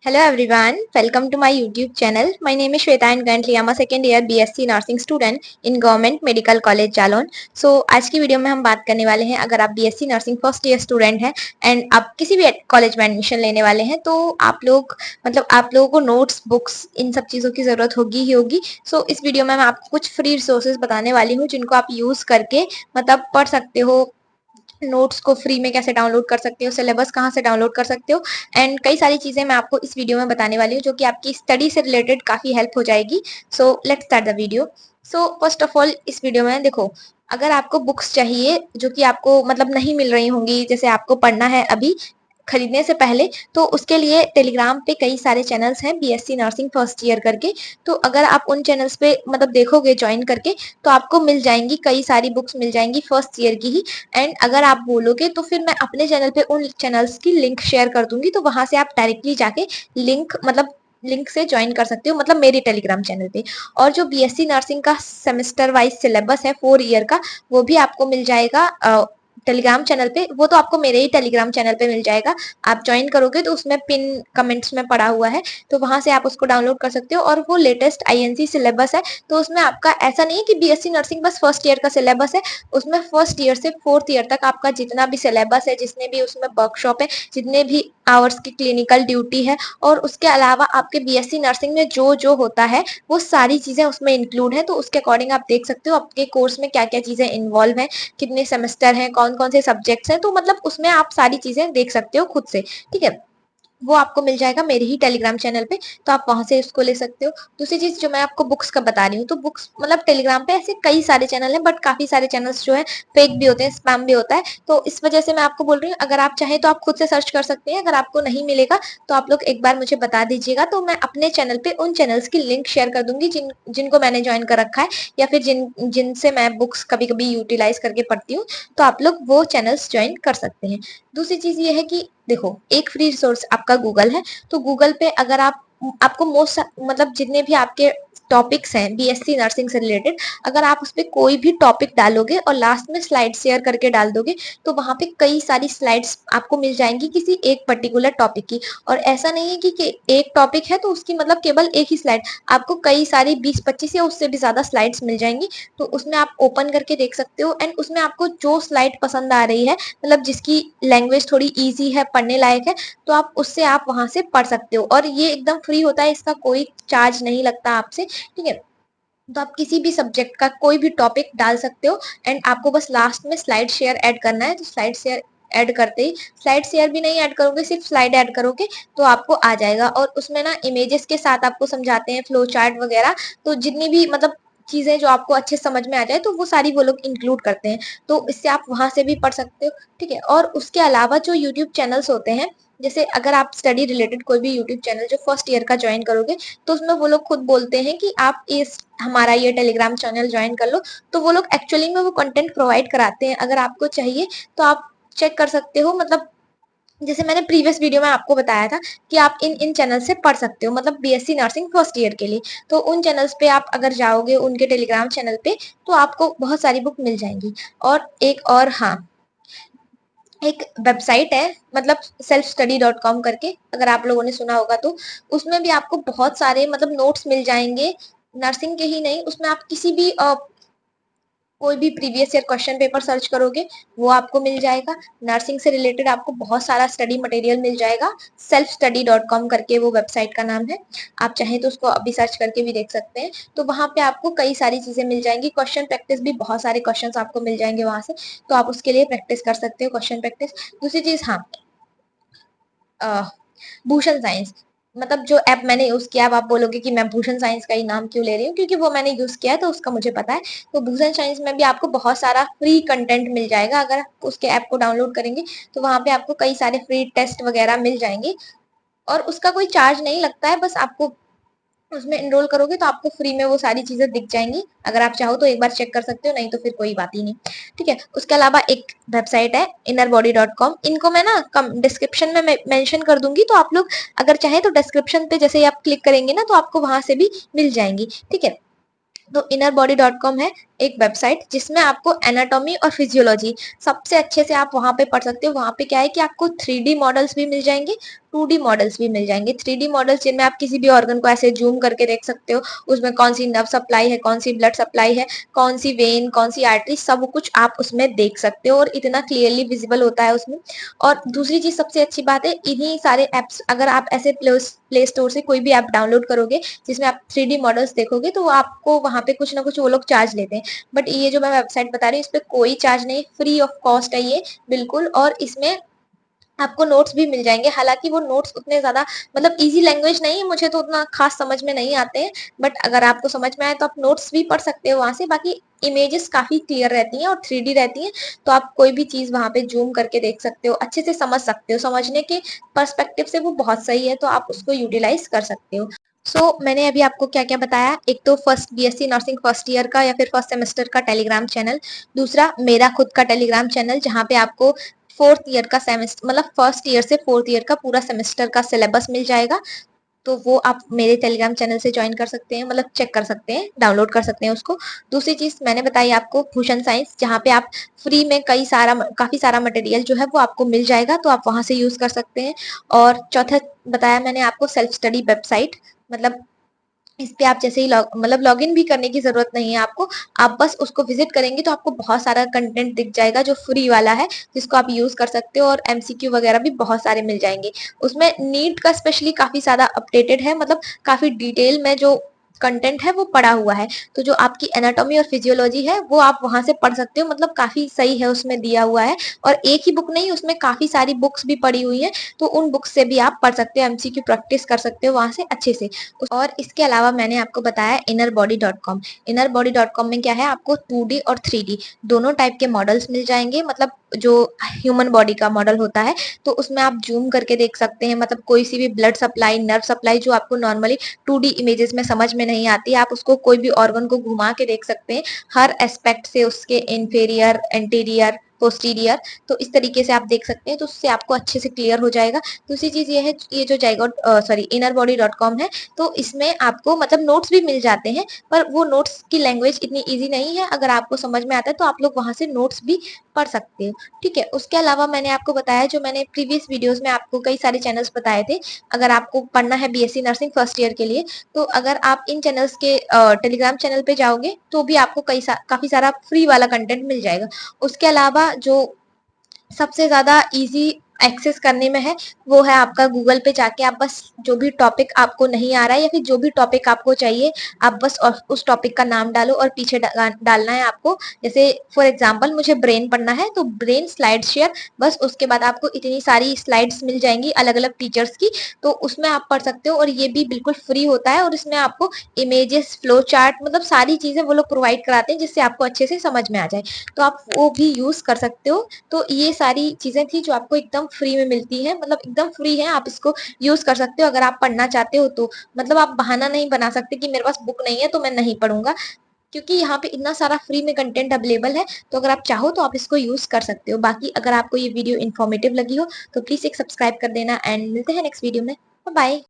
Hello everyone, welcome to my YouTube channel. My name is Shweta and currently I'm a second year BSc Nursing student in Government Medical College Jalon. So आज की video में हम बात करने वाले हैं, अगर आप BSc Nursing first year student हैं एंड आप किसी भी कॉलेज में एडमिशन लेने वाले हैं तो आप लोगों को नोट्स, बुक्स, इन सब चीज़ों की ज़रूरत होगी ही होगी. सो इस वीडियो में मैं आपको कुछ फ्री रिसोर्सेज बताने वाली हूँ जिनको आप यूज़ करके पढ़ सकते हो. नोट्स को फ्री में कैसे डाउनलोड कर सकते हो, सिलेबस कहाँ से डाउनलोड कर सकते हो एंड कई सारी चीजें मैं आपको इस वीडियो में बताने वाली हूँ जो कि आपकी स्टडी से रिलेटेड काफी हेल्प हो जाएगी. So let's start the video. So first of all इस वीडियो में देखो, अगर आपको बुक्स चाहिए जो कि आपको नहीं मिल रही होंगी, जैसे आपको पढ़ना है अभी खरीदने से पहले, तो उसके लिए टेलीग्राम पे कई सारे चैनल्स हैं बीएससी नर्सिंग फर्स्ट ईयर करके. तो अगर आप उन चैनल्स पे देखोगे ज्वाइन करके तो आपको मिल जाएंगी, कई सारी बुक्स मिल जाएंगी फर्स्ट ईयर की ही. एंड अगर आप बोलोगे तो फिर मैं अपने चैनल पे उन चैनल्स की लिंक शेयर कर दूंगी, तो वहां से आप डायरेक्टली जाके लिंक से ज्वाइन कर सकते हो, मेरे टेलीग्राम चैनल पे. और जो बीएससी नर्सिंग का सेमेस्टर वाइज सिलेबस है 4 ईयर का, वो भी आपको मिल जाएगा टेलीग्राम चैनल पे. वो तो आपको मेरे ही टेलीग्राम चैनल पे मिल जाएगा. आप ज्वाइन करोगे तो उसमें पिन कमेंट्स में पड़ा हुआ है, तो वहां से आप उसको डाउनलोड कर सकते हो. और वो लेटेस्ट आईएनसी सिलेबस है, तो उसमें आपका ऐसा नहीं है कि बीएससी नर्सिंग बस फर्स्ट ईयर का सिलेबस है. उसमें फर्स्ट ईयर से फोर्थ ईयर तक आपका जितना भी सिलेबस है, जितने भी उसमें वर्कशॉप है, जितने भी आवर्स की क्लिनिकल ड्यूटी है, और उसके अलावा आपके बीएससी नर्सिंग में जो जो होता है वो सारी चीजें उसमें इंक्लूड है. तो उसके अकॉर्डिंग आप देख सकते हो आपके कोर्स में क्या क्या चीजें इन्वॉल्व है, कितने सेमेस्टर हैं, कौन कौन से सब्जेक्ट्स हैं. तो उसमें आप सारी चीजें देख सकते हो खुद से. ठीक है, वो आपको मिल जाएगा मेरे ही टेलीग्राम चैनल पे, तो आप वहां से इसको ले सकते हो. दूसरी चीज जो मैं आपको बुक्स का बता रही हूँ, तो बुक्स टेलीग्राम पे ऐसे कई सारे चैनल हैं, बट काफी सारे चैनल्स जो है फेक भी होते हैं, स्पैम भी होता है. तो इस वजह से मैं आपको बोल रही हूँ, अगर आप चाहें तो आप खुद से सर्च कर सकते हैं. अगर आपको नहीं मिलेगा तो आप लोग एक बार मुझे बता दीजिएगा, तो मैं अपने चैनल पे उन चैनल्स की लिंक शेयर कर दूंगी जिनको मैंने ज्वाइन कर रखा है, या फिर जिनसे मैं बुक्स कभी कभी यूटिलाइज करके पढ़ती हूँ. तो आप लोग वो चैनल्स ज्वाइन कर सकते हैं. दूसरी चीज ये है कि देखो, एक फ्री रिसोर्स आपका गूगल है. तो गूगल पे अगर आपको मोस्ट जितने भी आपके टॉपिक्स हैं बीएससी नर्सिंग से रिलेटेड, अगर आप उस पर कोई भी टॉपिक डालोगे और लास्ट में स्लाइड शेयर करके डाल दोगे, तो वहां पे कई सारी स्लाइड्स आपको मिल जाएंगी किसी एक पर्टिकुलर टॉपिक की. और ऐसा नहीं है कि एक टॉपिक है तो उसकी केवल एक ही स्लाइड, आपको कई सारी 20-25 या उससे भी ज्यादा स्लाइड्स मिल जाएंगी. तो उसमें आप ओपन करके देख सकते हो, एंड उसमें आपको जो स्लाइड पसंद आ रही है, जिसकी लैंग्वेज थोड़ी इजी है, पढ़ने लायक है, तो आप वहां से पढ़ सकते हो. और ये एकदम फ्री होता है, इसका कोई चार्ज नहीं लगता आपसे. ठीक है, तो आप किसी भी सब्जेक्ट का कोई भी टॉपिक डाल सकते हो, एंड आपको बस लास्ट में स्लाइड शेयर ऐड करना है. तो स्लाइड शेयर ऐड करते ही, स्लाइड शेयर भी नहीं ऐड करोगे, सिर्फ स्लाइड ऐड करोगे तो आपको आ जाएगा. और उसमें इमेजेस के साथ आपको समझाते हैं, फ्लो चार्ट वगैरह. तो जितनी भी चीजें जो आपको अच्छे समझ में आ जाए, तो वो सारी वो लोग इंक्लूड करते हैं. तो इससे आप वहां से भी पढ़ सकते हो. ठीक है, और उसके अलावा जो यूट्यूब चैनल्स होते हैं, जैसे अगर आप स्टडी रिलेटेड कोई भी यूट्यूब चैनल जो फर्स्ट ईयर का ज्वाइन करोगे, तो उसमें वो लोग खुद बोलते हैं कि आप इस हमारा ये टेलीग्राम चैनल ज्वाइन कर लो. तो वो लोग एक्चुअली में वो कंटेंट प्रोवाइड कराते हैं. अगर आपको चाहिए तो आप चेक कर सकते हो, जैसे मैंने प्रीवियस वीडियो में आपको बताया था कि आप इन इन चैनल से पढ़ सकते हो, बीएससी नर्सिंग फर्स्ट ईयर के लिए. तो उन चैनल्स पे आप अगर जाओगे उनके टेलीग्राम चैनल पे, तो आपको बहुत सारी बुक मिल जाएंगी. और हाँ, एक वेबसाइट है selfstudy.com करके, अगर आप लोगों ने सुना होगा तो. उसमें भी आपको बहुत सारे नोट्स मिल जाएंगे, नर्सिंग के ही नहीं. उसमें आप किसी भी कोई भी previous year question paper search करोगे वो आपको मिल जाएगा. नर्सिंग से रिलेटेड आपको बहुत सारा स्टडी मटेरियल मिल जाएगा. selfstudy.com करके वो वेबसाइट का नाम है. आप चाहें तो उसको अभी सर्च करके भी देख सकते हैं. तो वहां पे आपको कई सारी चीजें मिल जाएंगी. क्वेश्चन प्रैक्टिस भी, बहुत सारे क्वेश्चन आपको मिल जाएंगे वहां से, तो आप उसके लिए प्रैक्टिस कर सकते हो, क्वेश्चन प्रैक्टिस. दूसरी चीज, हाँ, भूषण साइंस, जो ऐप मैंने यूज किया. अब आप बोलोगे कि मैं भूषण साइंस का ही नाम क्यों ले रही हूँ, क्योंकि वो मैंने यूज किया है तो उसका मुझे पता है. तो भूषण साइंस में भी आपको बहुत सारा फ्री कंटेंट मिल जाएगा. अगर आप उसके ऐप को डाउनलोड करेंगे तो वहां पे आपको कई सारे फ्री टेस्ट वगैरह मिल जाएंगे, और उसका कोई चार्ज नहीं लगता है. बस आपको उसमें एनरोल करोगे तो आपको फ्री में वो सारी चीजें दिख जाएंगी. अगर आप चाहो तो एक बार चेक कर सकते हो, नहीं तो फिर कोई बात ही नहीं. ठीक है, उसके अलावा एक वेबसाइट है innerbody.com. इनको मैं डिस्क्रिप्शन में मेंशन कर दूंगी, तो आप लोग अगर चाहें तो डिस्क्रिप्शन पे जैसे ही आप क्लिक करेंगे ना, तो आपको वहां से भी मिल जाएंगी. ठीक है, तो innerbody.com है एक वेबसाइट जिसमें आपको एनाटॉमी और फिजियोलॉजी सबसे अच्छे से आप वहां पे पढ़ सकते हो. वहां पे क्या है कि आपको 3D मॉडल्स भी मिल जाएंगे, 2D मॉडल्स भी मिल जाएंगे, 3D मॉडल्स जिनमें आप किसी भी ऑर्गन को ऐसे जूम करके देख सकते हो, उसमें कौन सी नर्व सप्लाई है, कौन सी ब्लड सप्लाई है, कौन सी वेन, कौन सी आर्टरी, सब कुछ आप उसमें देख सकते हो और इतना क्लियरली विजिबल होता है उसमें। और दूसरी चीज सबसे अच्छी बात है, इन्हीं सारे एप्स अगर आप ऐसे प्ले स्टोर से कोई भी ऐप डाउनलोड करोगे जिसमें आप 3D मॉडल्स देखोगे तो आपको वहां पे कुछ ना कुछ वो लोग चार्ज लेते हैं, बट ये जो मैं वेबसाइट बता रही हूँ इस पे कोई चार्ज नहीं, फ्री ऑफ कॉस्ट है ये बिल्कुल। और इसमें आपको नोट्स भी मिल जाएंगे, हालांकि वो नोट्स उतने ज्यादा मतलब इजी लैंग्वेज नहीं है, मुझे तो उतना खास समझ में नहीं आते हैं, बट अगर आपको समझ में आए तो आप नोट्स भी पढ़ सकते हो वहां से। बाकी इमेजेस काफी क्लियर रहती हैं और 3D रहती हैं, तो आप कोई भी चीज वहां पे जूम करके देख सकते हो, अच्छे से समझ सकते हो, समझने के पर्सपेक्टिव से वो बहुत सही है, तो आप उसको यूटिलाइज कर सकते हो। मैंने अभी आपको क्या क्या बताया, एक तो first BSc nursing first year का या फिर फर्स्ट सेमेस्टर का टेलीग्राम चैनल, दूसरा मेरा खुद का टेलीग्राम चैनल जहाँ पे आपको फोर्थ ईयर का सेमेस्टर मतलब फर्स्ट ईयर से फोर्थ ईयर का पूरा सेमेस्टर का सिलेबस मिल जाएगा, तो वो आप मेरे टेलीग्राम चैनल से ज्वाइन कर सकते हैं, मतलब चेक कर सकते हैं, डाउनलोड कर सकते हैं उसको। दूसरी चीज मैंने बताई आपको भूषण साइंस, जहाँ पे आप फ्री में काफी सारा मटेरियल जो है वो आपको मिल जाएगा, तो आप वहां से यूज कर सकते हैं। और चौथा बताया मैंने आपको सेल्फ स्टडी वेबसाइट, मतलब इस पे आप जैसे ही मतलब लॉगिन भी करने की जरूरत नहीं है आपको, आप बस उसको विजिट करेंगे तो आपको बहुत सारा कंटेंट दिख जाएगा जो फ्री वाला है, जिसको आप यूज कर सकते हो, और MCQ वगैरह भी बहुत सारे मिल जाएंगे उसमें। नीट का स्पेशली काफी ज्यादा अपडेटेड है, मतलब काफी डिटेल में जो कंटेंट है वो पड़ा हुआ है, तो जो आपकी एनाटॉमी और फिजियोलॉजी है वो आप वहां से पढ़ सकते हो, मतलब काफी सही है उसमें दिया हुआ है। और एक ही बुक नहीं, उसमें काफी सारी बुक्स भी पड़ी हुई है, तो उन बुक्स से भी आप पढ़ सकते हो, MCQ प्रैक्टिस कर सकते हो वहां से अच्छे से। और इसके अलावा मैंने आपको बताया innerbody.com। innerbody.com में क्या है, आपको 2D और 3D दोनों टाइप के मॉडल्स मिल जाएंगे, मतलब जो ह्यूमन बॉडी का मॉडल होता है तो उसमें आप जूम करके देख सकते हैं, मतलब कोई सी भी ब्लड सप्लाई, नर्व सप्लाई जो आपको नॉर्मली 2D इमेजेस में समझ में नहीं आती, आप उसको कोई भी ऑर्गन को घुमा के देख सकते हैं हर एस्पेक्ट से, उसके इंफेरियर, एंटीरियर, पोस्टीरियर, तो इस तरीके से आप देख सकते हैं, तो उससे आपको अच्छे से क्लियर हो जाएगा। दूसरी चीज ये है, ये जो जाइगोट innerbody.com है, तो इसमें आपको मतलब नोट्स भी मिल जाते हैं, पर वो नोट्स की लैंग्वेज इतनी इजी नहीं है, अगर आपको समझ में आता है तो आप लोग वहां से नोट्स भी पढ़ सकते हो, ठीक है। उसके अलावा मैंने आपको बताया, जो मैंने प्रीवियस वीडियोस में आपको कई सारे चैनल्स बताए थे, अगर आपको पढ़ना है BSc नर्सिंग फर्स्ट ईयर के लिए, तो अगर आप इन चैनल्स के टेलीग्राम चैनल पे जाओगे तो भी आपको काफी सारा फ्री वाला कंटेंट मिल जाएगा। उसके अलावा जो सबसे ज्यादा इजी एक्सेस करने में है वो है आपका गूगल पे जाके, आप बस जो भी टॉपिक आपको नहीं आ रहा है या फिर जो भी टॉपिक आपको चाहिए, आप बस उस टॉपिक का नाम डालो और पीछे डालना है आपको। जैसे फॉर एग्जांपल मुझे ब्रेन पढ़ना है तो ब्रेन स्लाइड शेयर, बस उसके बाद आपको इतनी सारी स्लाइड्स मिल जाएंगी अलग अलग टीचर्स की, तो उसमें आप पढ़ सकते हो, और ये भी बिल्कुल फ्री होता है, और इसमें आपको इमेजेस, फ्लो चार्ट, मतलब सारी चीजें वो लोग प्रोवाइड कराते हैं जिससे आपको अच्छे से समझ में आ जाए, तो आप वो भी यूज कर सकते हो। तो ये सारी चीजें थी जो आपको एकदम फ्री में मिलती है, मतलब एकदम फ्री है, आप इसको यूज कर सकते हो अगर आप पढ़ना चाहते हो तो। मतलब आप बहाना नहीं बना सकते कि मेरे पास बुक नहीं है तो मैं नहीं पढ़ूंगा, क्योंकि यहाँ पे इतना सारा फ्री में कंटेंट अवेलेबल है, तो अगर आप चाहो तो आप इसको यूज कर सकते हो। बाकी अगर आपको ये वीडियो इन्फॉर्मेटिव लगी हो तो प्लीज एक सब्सक्राइब कर देना, एंड मिलते हैं नेक्स्ट वीडियो में। बाय।